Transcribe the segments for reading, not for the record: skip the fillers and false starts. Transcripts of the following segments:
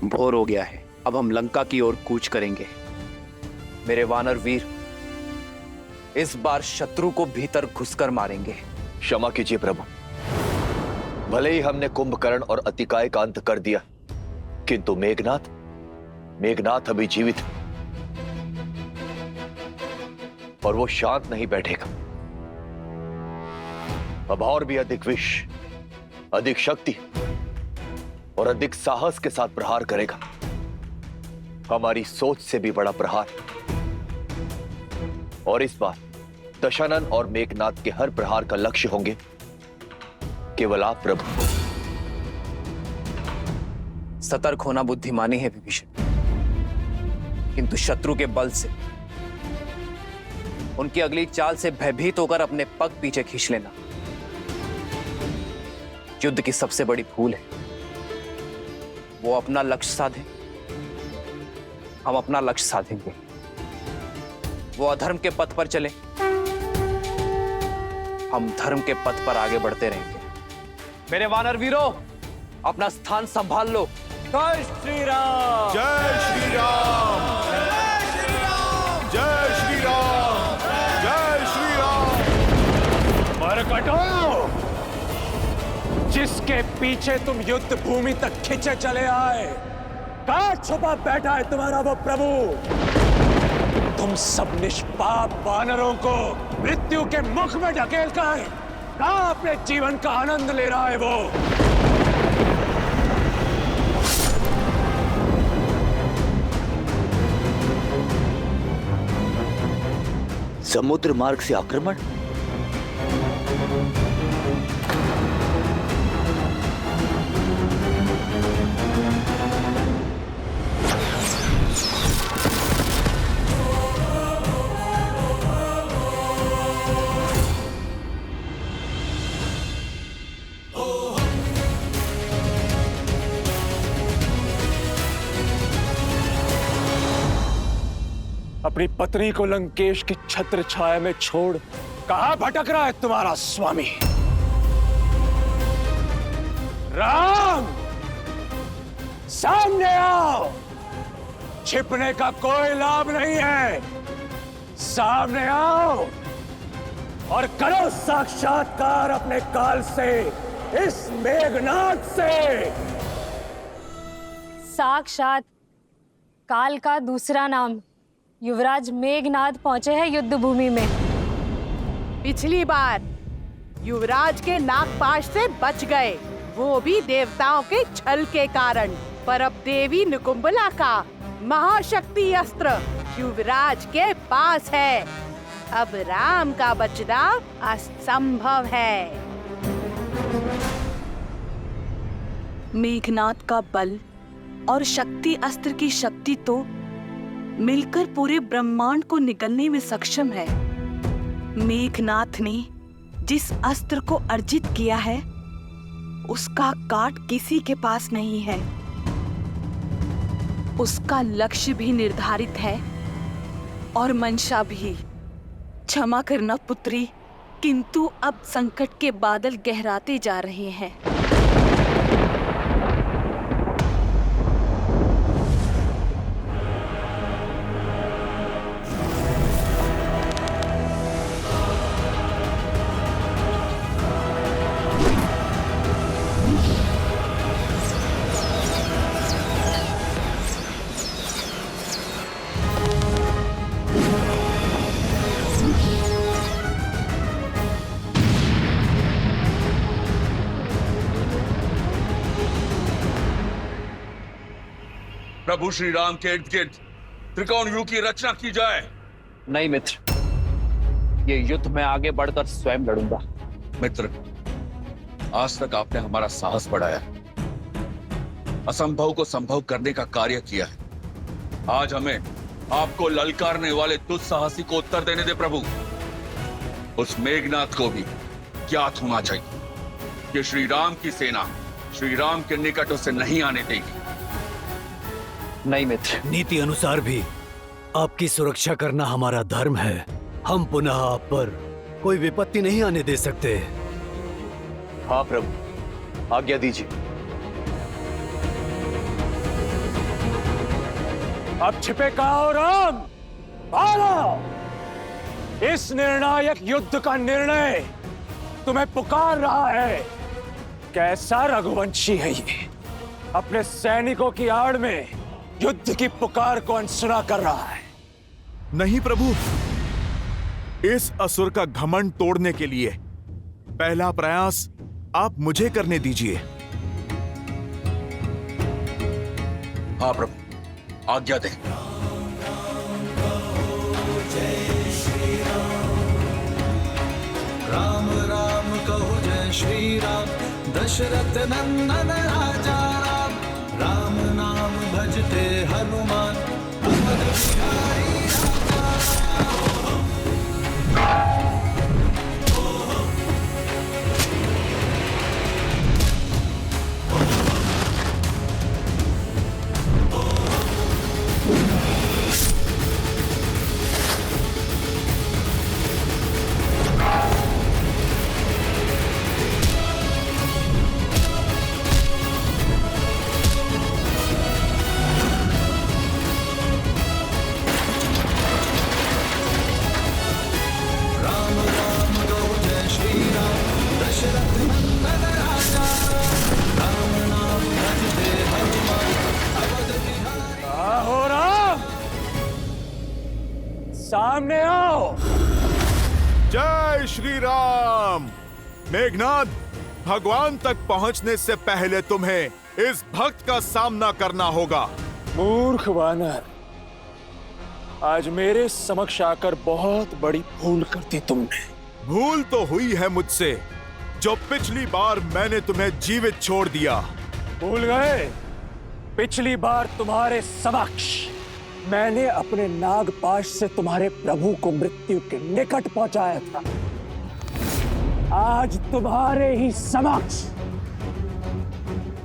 भोर हो गया है, अब हम लंका की ओर कूच करेंगे। मेरे वानर वीर, इस बार शत्रु को भीतर घुसकर मारेंगे। क्षमा कीजिए प्रभु, भले ही हमने कुंभकर्ण और अतिकाय का अंत कर दिया, किंतु मेघनाथ अभी जीवित है और वो शांत नहीं बैठेगा। अब और भी अधिक विष, अधिक शक्ति और अधिक साहस के साथ प्रहार करेगा। हमारी सोच से भी बड़ा प्रहार। और इस बार दशानन और मेघनाथ के हर प्रहार का लक्ष्य होंगे केवल आप प्रभु। सतर्क होना बुद्धिमानी है विभीषण, किंतु शत्रु के बल से, उनकी अगली चाल से भयभीत होकर अपने पग पीछे खींच लेना युद्ध की सबसे बड़ी भूल है। वो अपना लक्ष्य साधे, हम अपना लक्ष्य साधेंगे। वो अधर्म के पथ पर चले, हम धर्म के पथ पर आगे बढ़ते रहेंगे। मेरे वानर वीरों, अपना स्थान संभाल लो। जय श्री राम, जय श्री राम, जय श्री राम, जय श्री राम, जय श्री राम। मरकटो, जिसके पीछे तुम युद्ध भूमि तक खिंचे चले आए, कहां छुपा बैठा है तुम्हारा वो प्रभु? तुम सब निष्पाप वानरों को मृत्यु के मुख में ढकेल कर कहां अपने जीवन का आनंद ले रहा है वो? समुद्र मार्ग से आक्रमण? अपनी पत्नी को लंकेश की छत्र छाया में छोड़ कहां भटक रहा है तुम्हारा स्वामी? राम, सामने आओ। छिपने का कोई लाभ नहीं है। सामने आओ और करो साक्षात्कार अपने काल से, इस मेघनाथ से। साक्षात काल का दूसरा नाम युवराज मेघनाथ पहुंचे हैं युद्ध भूमि में। पिछली बार युवराज के नागपाश से बच गए, वो भी देवताओं के छल के कारण। पर अब देवी निकुंभला का महाशक्ति अस्त्र युवराज के पास है। अब राम का बचना असंभव है। मेघनाथ का बल और शक्ति अस्त्र की शक्ति तो मिलकर पूरे ब्रह्मांड को निगलने में सक्षम है। मेघनाथ ने जिस अस्त्र को अर्जित किया है, उसका काट किसी के पास नहीं है। उसका लक्ष्य भी निर्धारित है और मंशा भी। क्षमा करना पुत्री, किंतु अब संकट के बादल गहराते जा रहे हैं। प्रभु श्री राम के इर्द गिर्द त्रिकोण व्यूह की रचना की जाए। नहीं मित्र, ये युद्ध में आगे बढ़कर स्वयं लड़ूंगा। मित्र, आज तक आपने हमारा साहस बढ़ाया, असंभव को संभव करने का कार्य किया है। आज हमें आपको ललकारने वाले दुस्साहसी को उत्तर देने दे प्रभु। उस मेघनाथ को भी ज्ञात होना चाहिए कि श्री राम की सेना श्री राम के निकट उसे नहीं आने देगी। नहीं मित्र, नीति अनुसार भी आपकी सुरक्षा करना हमारा धर्म है। हम पुनः आप पर कोई विपत्ति नहीं आने दे सकते। हाँ प्रभु, आज्ञा दीजिए। अब छिपे कहाँ हो राम? आओ! इस निर्णायक युद्ध का निर्णय तुम्हें पुकार रहा है। कैसा रघुवंशी है ये, अपने सैनिकों की आड़ में युद्ध की पुकार को अनसुना कर रहा है। नहीं प्रभु, इस असुर का घमंड तोड़ने के लिए पहला प्रयास आप मुझे करने दीजिए। हाँ प्रभु, आज्ञा दें। राम राम कहो जय श्री राम, दशरथ नंदन राजा राम। राम नाम भजते हनुमान, अवध बिहारी राजा राम। सामने आओ। जय श्री राम। मेघनाद, भगवान तक पहुंचने से पहले तुम्हें इस भक्त का सामना करना होगा। मूर्ख वानर, आज मेरे समक्ष आकर बहुत बड़ी भूल कर दी तुमने। भूल तो हुई है मुझसे, जो पिछली बार मैंने तुम्हें जीवित छोड़ दिया। भूल गए? पिछली बार तुम्हारे समक्ष मैंने अपने नागपाश से तुम्हारे प्रभु को मृत्यु के निकट पहुंचाया था। आज तुम्हारे ही समक्ष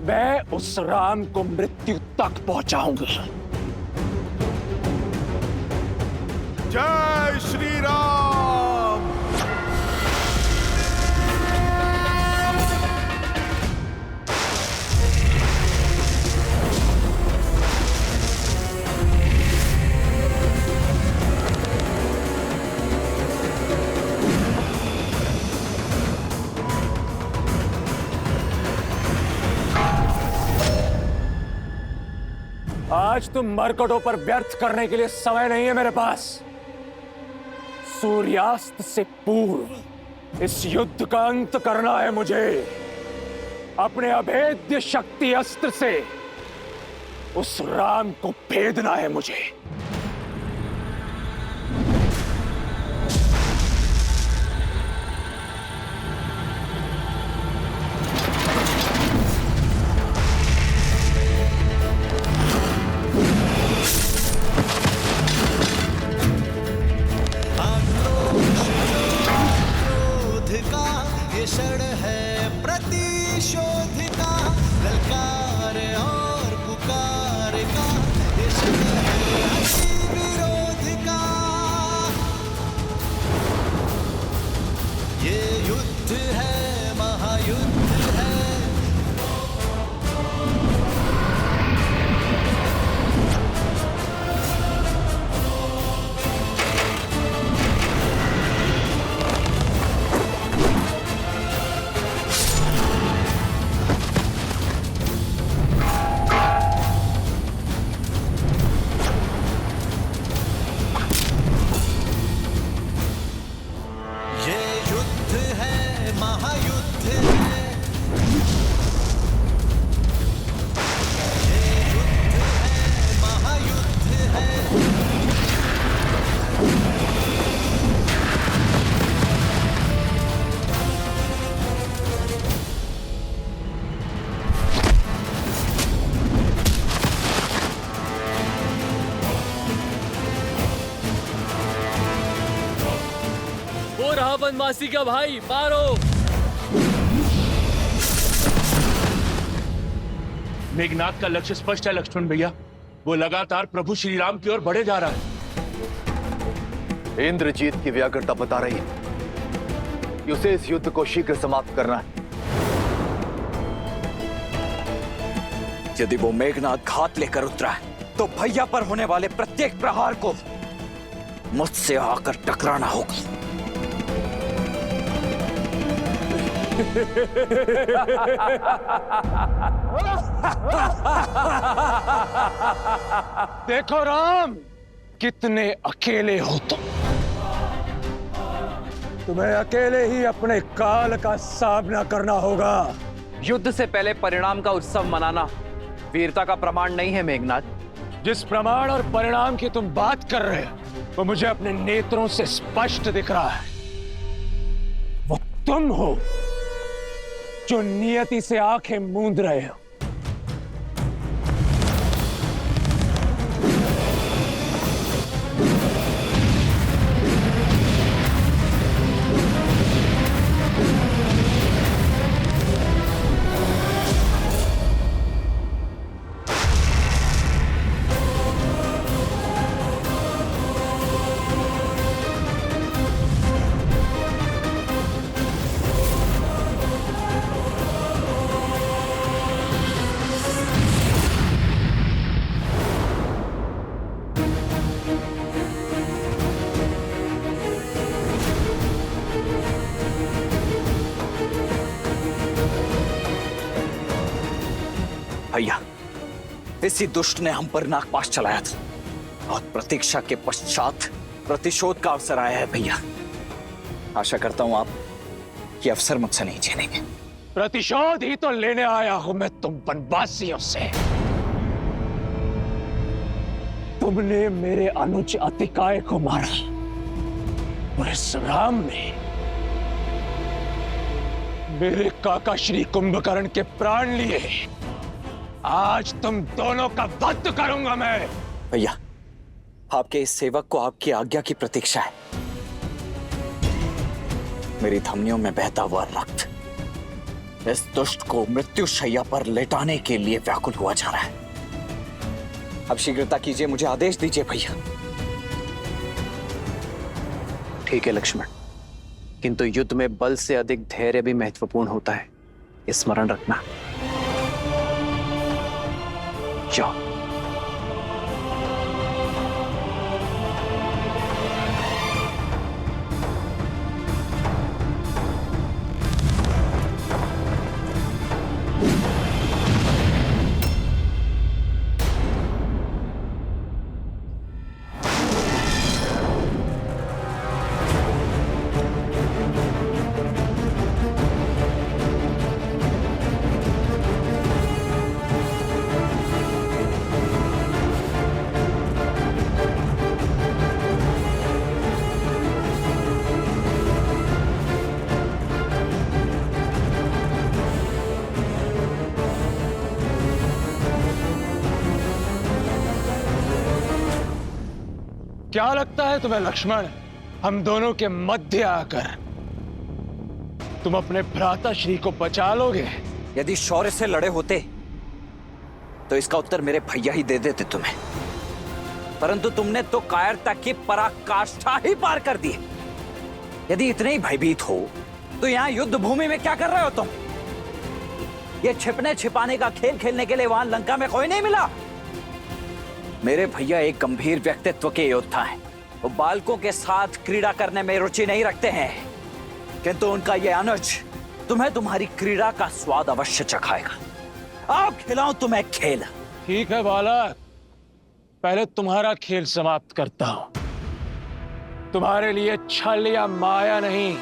मैं उस राम को मृत्यु तक पहुंचाऊंगा। जय श्री राम। आज तुम मरकटों पर व्यर्थ करने के लिए समय नहीं है मेरे पास। सूर्यास्त से पूर्व इस युद्ध का अंत करना है मुझे। अपने अभेद्य शक्ति अस्त्र से उस राम को भेदना है मुझे। क्षण है प्रतिशोध का, ललकार और पुकार का। ये क्षण है विरोध का, ये युद्ध है, महायुद्ध है। वनवासी का भाई, मारो। मेघनाद का लक्ष्य स्पष्ट है लक्ष्मण भैया। वो लगातार प्रभु श्री राम की ओर बढ़े जा रहा है। इंद्रजीत की व्याकुलता बता रही है कि उसे इस युद्ध को शीघ्र समाप्त करना है। यदि वो मेघनाद घात लेकर उतरा है तो तो भैया पर होने वाले प्रत्येक प्रहार को मुझसे आकर टकराना होगा। देखो राम, कितने अकेले हो तुम। तुम्हें अकेले ही अपने काल का सामना करना होगा। युद्ध से पहले परिणाम का उत्सव मनाना वीरता का प्रमाण नहीं है मेघनाथ। जिस प्रमाण और परिणाम की तुम बात कर रहे हो वो मुझे अपने नेत्रों से स्पष्ट दिख रहा है। वो तुम हो जो नियति से आंखें मूंद रहे हो। भैया, इसी दुष्ट ने हम पर नागपाश चलाया था और प्रतीक्षा के पश्चात प्रतिशोध का अवसर आया है भैया। आशा करता हूं आप ये अवसर मुझसे नहीं छीनेंगे। प्रतिशोध ही तो लेने आया हूं मैं तुम वनवासियों से। तुमने मेरे अनुज अतिकाय को मारा और इस राम ने मेरे काका श्री कुंभकर्ण के प्राण लिए। आज तुम दोनों का वध करूंगा मैं। भैया, आपके इस सेवक को आपकी आज्ञा की प्रतीक्षा है। मेरी धमनियों में बहता हुआ रक्त इस दुष्ट को मृत्यु शैया पर लेटाने के लिए व्याकुल हुआ जा रहा है। अब शीघ्रता कीजिए, मुझे आदेश दीजिए भैया। ठीक है लक्ष्मण, किंतु युद्ध में बल से अधिक धैर्य भी महत्वपूर्ण होता है, स्मरण रखना। जाओ। क्या लगता है तुम्हें लक्ष्मण, हम दोनों के मध्य आकर तुम अपने भ्राता श्री को बचा लोगे? यदि शौर्य से लड़े होते तो इसका उत्तर मेरे भैया ही दे देते तुम्हें, परंतु तुमने तो कायरता की पराकाष्ठा ही पार कर दी। यदि इतने ही भयभीत हो तो यहाँ युद्ध भूमि में क्या कर रहे हो तुम? ये छिपने छिपाने का खेल खेलने के लिए वहां लंका में कोई नहीं मिला। मेरे भैया एक गंभीर व्यक्तित्व के योद्धा हैं। वो बालकों के साथ क्रीड़ा करने में रुचि नहीं रखते हैं, किंतु उनका ये अनुज तुम्हें तुम्हारी क्रीड़ा का स्वाद अवश्य चखाएगा। आओ खिलाऊं तुम्हें खेल। ठीक है बालक, पहले तुम्हारा खेल समाप्त करता हूं। तुम्हारे लिए छल या माया नहीं,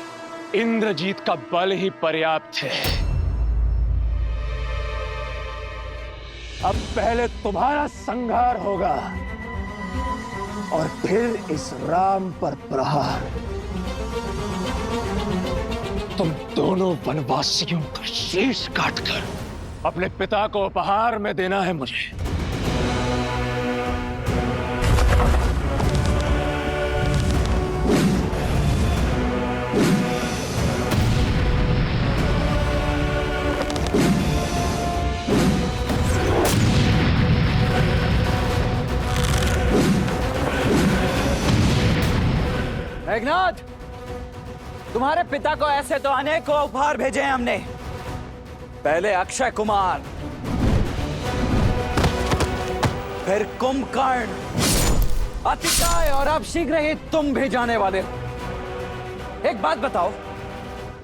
इंद्रजीत का बल ही पर्याप्त है। अब पहले तुम्हारा संहार होगा और फिर इस राम पर प्रहार। तुम दोनों वनवासियों का शीश काटकर अपने पिता को उपहार में देना है मुझे। मेघनाद, तुम्हारे पिता को ऐसे तो अनेकों उपहार भेजे हैं हमने। पहले अक्षय कुमार, फिर कुंभकर्ण, अतिकाय और अब शीघ्र ही तुम भी जाने वाले हो। एक बात बताओ,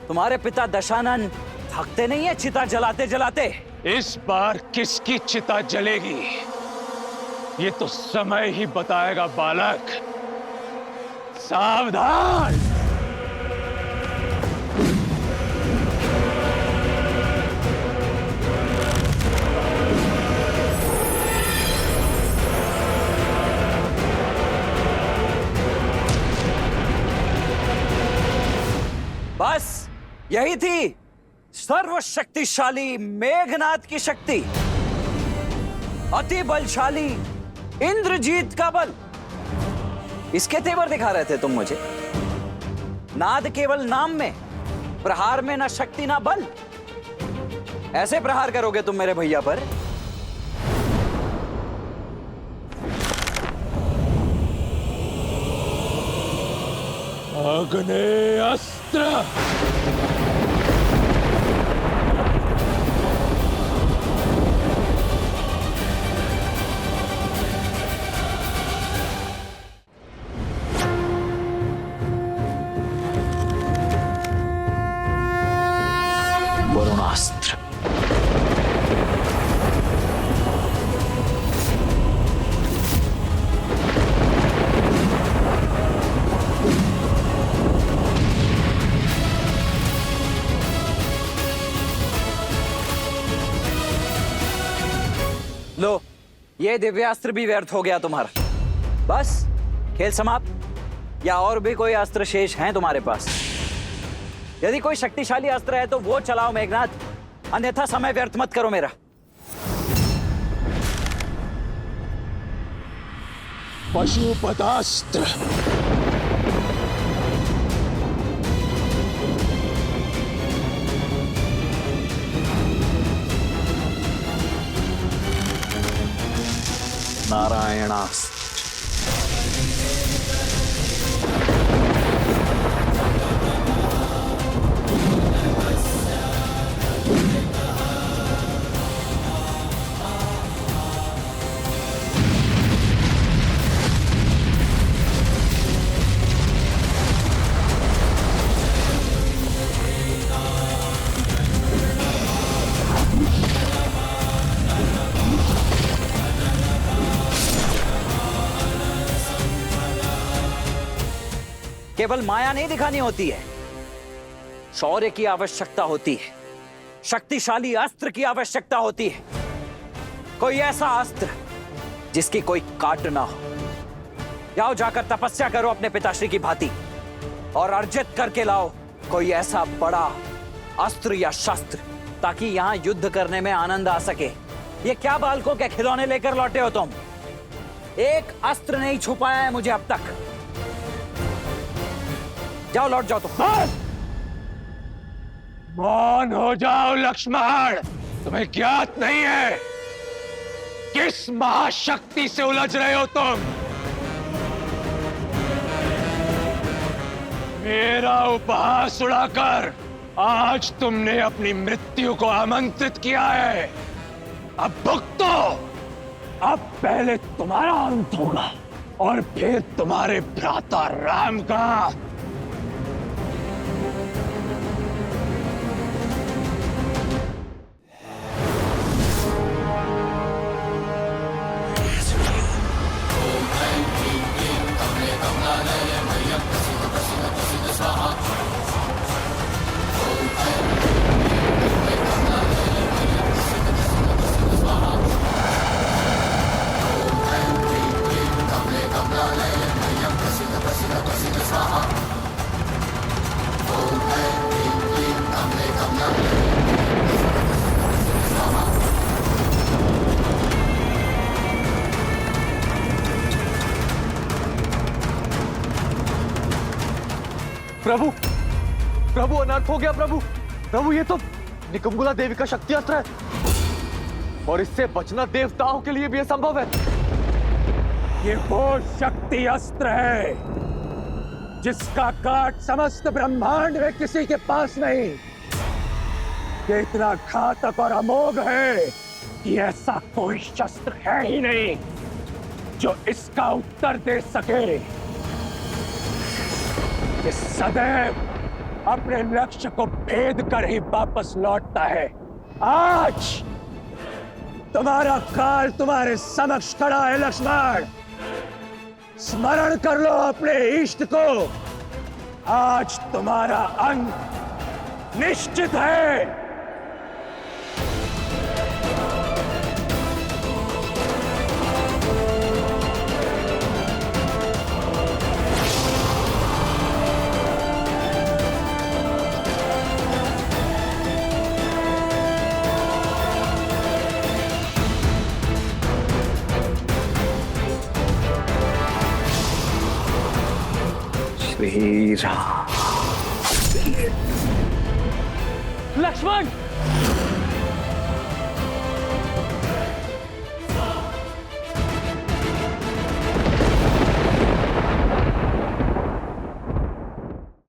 तुम्हारे पिता दशानन थकते नहीं है चिता जलाते जलाते? इस बार किसकी चिता जलेगी ये तो समय ही बताएगा बालक। सावधान। बस यही थी सर्वशक्तिशाली मेघनाद की शक्ति, अति बलशाली इंद्रजीत का बल। इसके तेवर दिखा रहे थे तुम मुझे। नाद केवल नाम में, प्रहार में ना शक्ति ना बल। ऐसे प्रहार करोगे तुम मेरे भैया पर? आग्नेयास्त्र। वरुणास्त्र। लो, ये दिव्यास्त्र भी व्यर्थ हो गया तुम्हारा। बस खेल समाप्त? या और भी कोई अस्त्र शेष हैं तुम्हारे पास? यदि कोई शक्तिशाली अस्त्र है तो वो चलाओ मेघनाद, अन्यथा समय व्यर्थ मत करो मेरा। पशुपतास्त्र। नारायणास्त्र। केवल माया नहीं दिखानी होती है, शौर्य की आवश्यकता होती है, शक्तिशाली अस्त्र की आवश्यकता होती है। कोई ऐसा अस्त्र जिसकी कोई काट ना हो। जाओ जाकर तपस्या करो अपने पिताश्री की भांति और अर्जित करके लाओ कोई ऐसा बड़ा अस्त्र या शस्त्र, ताकि यहां युद्ध करने में आनंद आ सके। ये क्या बालकों के खिलौने लेकर लौटे हो तुम? एक अस्त्र नहीं छुपाया है मुझे अब तक। जाओ, लौट जाओ तुम। मौन हो जाओ लक्ष्मण। तुम्हें ज्ञात नहीं है किस महाशक्ति से उलझ रहे हो तुम। मेरा उपहास उड़ाकर आज तुमने अपनी मृत्यु को आमंत्रित किया है। अब भुगतो। अब पहले तुम्हारा अंत होगा और फिर तुम्हारे भ्राता राम का। प्रभु, प्रभु अनर्थ हो गया प्रभु। प्रभु ये तो निकुंभला देवी का शक्ति अस्त्र है और इससे बचना देवताओं के लिए भी असंभव है। ये वो शक्ति अस्त्र है जिसका काट समस्त ब्रह्मांड में किसी के पास नहीं। ये इतना घातक और अमोघ है कि ऐसा कोई शस्त्र है ही नहीं। जो इसका उत्तर दे सके कि सदैव अपने लक्ष्य को भेद कर ही वापस लौटता है। आज तुम्हारा काल तुम्हारे समक्ष खड़ा है लक्ष्मण। स्मरण कर लो अपने इष्ट को। आज तुम्हारा अंत निश्चित है। श्री राम। लक्ष्मण